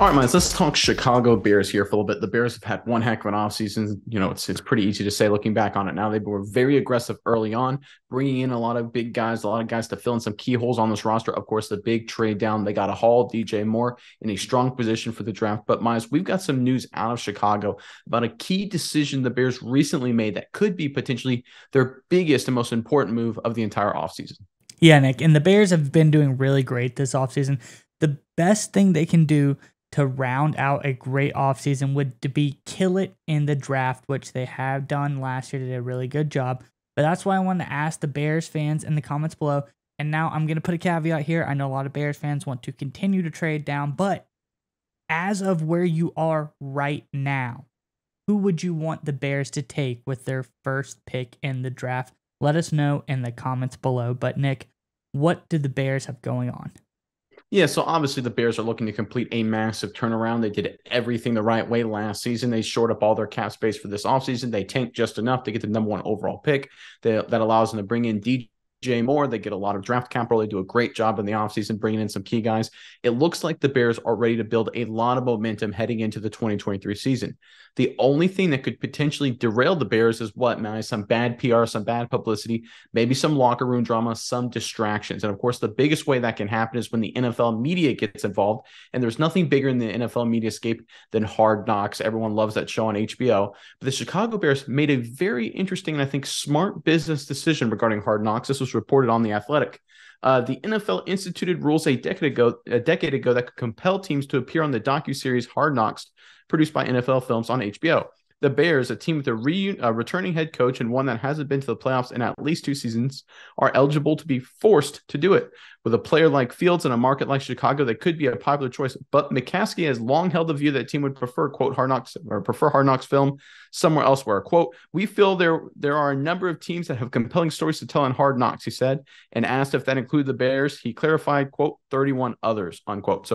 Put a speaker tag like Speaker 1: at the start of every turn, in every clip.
Speaker 1: All right, Miles, let's talk Chicago Bears here for a little bit. The Bears have had one heck of an offseason. It's pretty easy to say looking back on it now. They were very aggressive early on, bringing in a lot of big guys, a lot of guys to fill in some key holes on this roster. Of course, the big trade down, they got a haul DJ Moore in a strong position for the draft. But Miles, we've got some news out of Chicago about a key decision the Bears recently made that could be potentially their biggest and most important move of the entire offseason.
Speaker 2: Yeah, Nick, and the Bears have been doing really great this offseason. The best thing they can do to round out a great offseason would to be kill it in the draft, which they have done last year. They did a really good job. But that's why I wanted to ask the Bears fans in the comments below. And now I'm going to put a caveat here. I know a lot of Bears fans want to continue to trade down, but as of where you are right now, who would you want the Bears to take with their first pick in the draft? Let us know in the comments below. But Nick, what do the Bears have going on?
Speaker 1: Yeah, so obviously the Bears are looking to complete a massive turnaround. They did everything the right way last season. They shored up all their cap space for this offseason. They tanked just enough to get the number one overall pick. That allows them to bring in DJ Moore. They get a lot of draft capital. They do a great job in the offseason bringing in some key guys. It looks like the Bears are ready to build a lot of momentum heading into the 2023 season. The only thing that could potentially derail the Bears is what, man? Some bad PR, some bad publicity, maybe some locker room drama, some distractions. And of course, the biggest way that can happen is when the NFL media gets involved. And there's nothing bigger in the NFL media scape than Hard Knocks. Everyone loves that show on HBO. But the Chicago Bears made a very interesting and I think smart business decision regarding Hard Knocks. This was reported on The Athletic. The NFL instituted rules a decade ago that could compel teams to appear on the docuseries Hard Knocks, produced by NFL Films on HBO. The Bears, a team with a returning head coach and one that hasn't been to the playoffs in at least 2 seasons, are eligible to be forced to do it. With a player like Fields in a market like Chicago, that could be a popular choice. But McCaskey has long held the view that team would prefer, quote, Hard Knocks film somewhere elsewhere. Quote, we feel there are a number of teams that have compelling stories to tell in Hard Knocks, he said, and asked if that included the Bears. He clarified, quote, 31 others, unquote.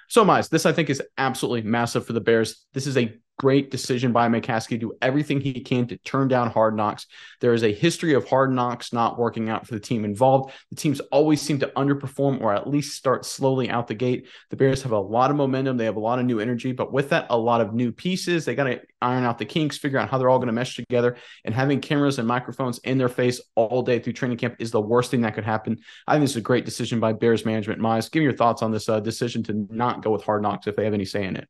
Speaker 1: So, Miles, this I think is absolutely massive for the Bears. This is a great decision by McCaskey to do everything he can to turn down Hard Knocks. There is a history of Hard Knocks not working out for the team involved. The teams always seem to underperform or at least start slowly out the gate. The Bears have a lot of momentum. They have a lot of new energy, but with that, a lot of new pieces. They got to iron out the kinks, figure out how they're all going to mesh together, and having cameras and microphones in their face all day through training camp is the worst thing that could happen. I think this is a great decision by Bears management. Miles, give me your thoughts on this decision to not go with Hard Knocks if they have any say in it.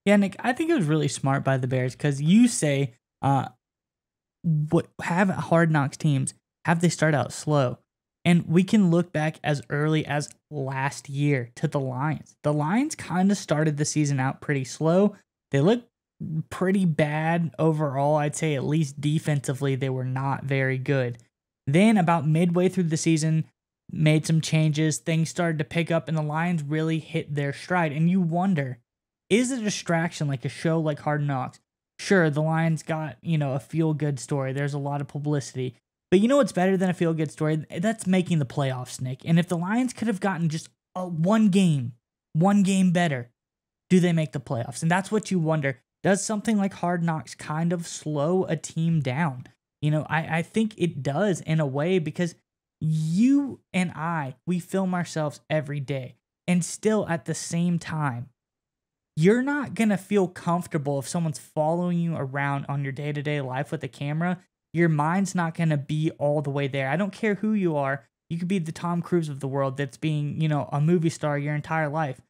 Speaker 2: Yeah, Nick, I think it was really smart by the Bears because you say what have Hard Knocks teams, have they start out slow? And we can look back as early as last year to the Lions. The Lions kind of started the season out pretty slow. They looked pretty bad overall. I'd say at least defensively, they were not very good. Then about midway through the season, made some changes. Things started to pick up and the Lions really hit their stride. And you wonder, is it a distraction like a show like Hard Knocks? Sure, the Lions got, a feel-good story. There's a lot of publicity. But you know what's better than a feel-good story? That's making the playoffs, Nick. And if the Lions could have gotten just one game better, do they make the playoffs? And that's what you wonder. Does something like Hard Knocks kind of slow a team down? I think it does in a way because you and we film ourselves every day. And still at the same time, you're not going to feel comfortable if someone's following you around on your day-to-day life with a camera. Your mind's not going to be all the way there. I don't care who you are. You could be the Tom Cruise of the world that's being, a movie star your entire life.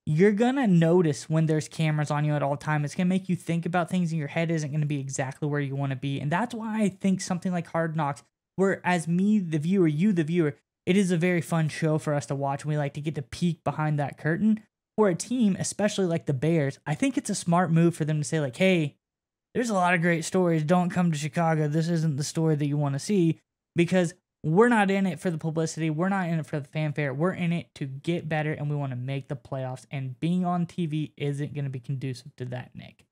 Speaker 2: You're going to notice when there's cameras on you at all time. It's going to make you think about things and your head isn't going to be exactly where you want to be. And that's why I think something like Hard Knocks, where as me, the viewer, you, the viewer, it is a very fun show for us to watch. And we like to get to peek behind that curtain. For a team, especially like the Bears, I think it's a smart move for them to say like, hey, there's a lot of great stories. Don't come to Chicago. This isn't the story that you want to see because we're not in it for the publicity. We're not in it for the fanfare. We're in it to get better and we want to make the playoffs. And being on TV isn't going to be conducive to that, Nick.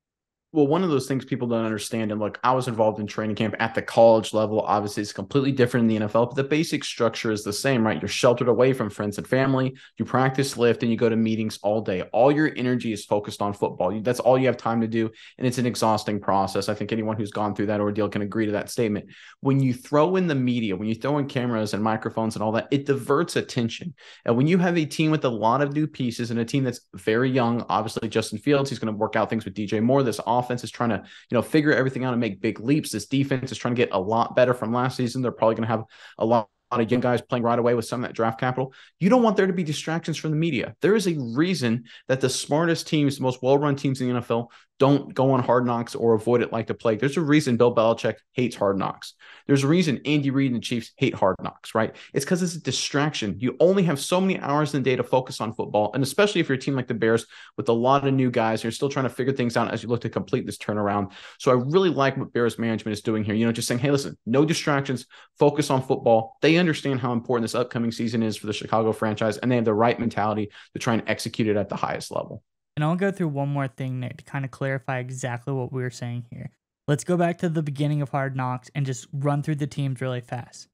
Speaker 1: Well, one of those things people don't understand, and look, I was involved in training camp at the college level. Obviously, it's completely different in the NFL, but the basic structure is the same, right? You're sheltered away from friends and family. You practice lift and you go to meetings all day. All your energy is focused on football. That's all you have time to do, and it's an exhausting process. I think anyone who's gone through that ordeal can agree to that statement. When you throw in the media, when you throw in cameras and microphones and all that, it diverts attention. And when you have a team with a lot of new pieces and a team that's very young, obviously Justin Fields, he's going to work out things with DJ Moore. This offense is trying to, figure everything out and make big leaps. This defense is trying to get a lot better from last season. They're probably going to have a lot of young guys playing right away with some of that draft capital. You don't want there to be distractions from the media. There is a reason that the smartest teams, the most well-run teams in the NFL, don't go on Hard Knocks or avoid it like the plague. There's a reason Bill Belichick hates Hard Knocks. There's a reason Andy Reid and the Chiefs hate Hard Knocks, right? It's because it's a distraction. You only have so many hours in the day to focus on football, and especially if you're a team like the Bears with a lot of new guys, you're still trying to figure things out as you look to complete this turnaround. So I really like what Bears management is doing here. Just saying, hey, listen, no distractions, focus on football. They understand how important this upcoming season is for the Chicago franchise, and they have the right mentality to try and execute it at the highest level.
Speaker 2: And I'll go through one more thing, Nick, to kind of clarify exactly what we were saying here. Let's go back to the beginning of Hard Knocks and just run through the teams really fast.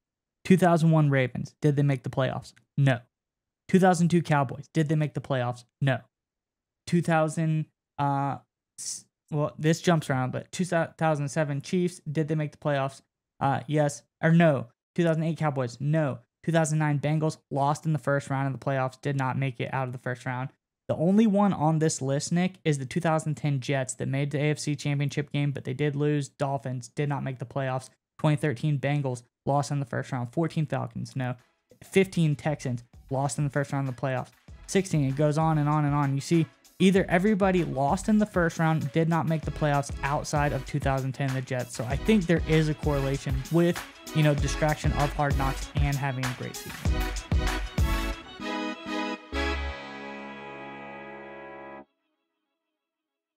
Speaker 2: 2001 Ravens, did they make the playoffs? No. 2002 Cowboys, did they make the playoffs? No. 2000, this jumps around, but 2007 Chiefs, did they make the playoffs? Yes or no. 2008 Cowboys, no. 2009 Bengals, lost in the first round of the playoffs, did not make it out of the first round. The only one on this list, Nick, is the 2010 Jets that made the AFC Championship game, but they did lose. Dolphins did not make the playoffs. 2013 Bengals lost in the first round. 14 Falcons, no. 15 Texans lost in the first round of the playoffs. 16, it goes on and on and on. You see, either everybody lost in the first round, did not make the playoffs outside of 2010, the Jets. So I think there is a correlation with, distraction of Hard Knocks and having a great season.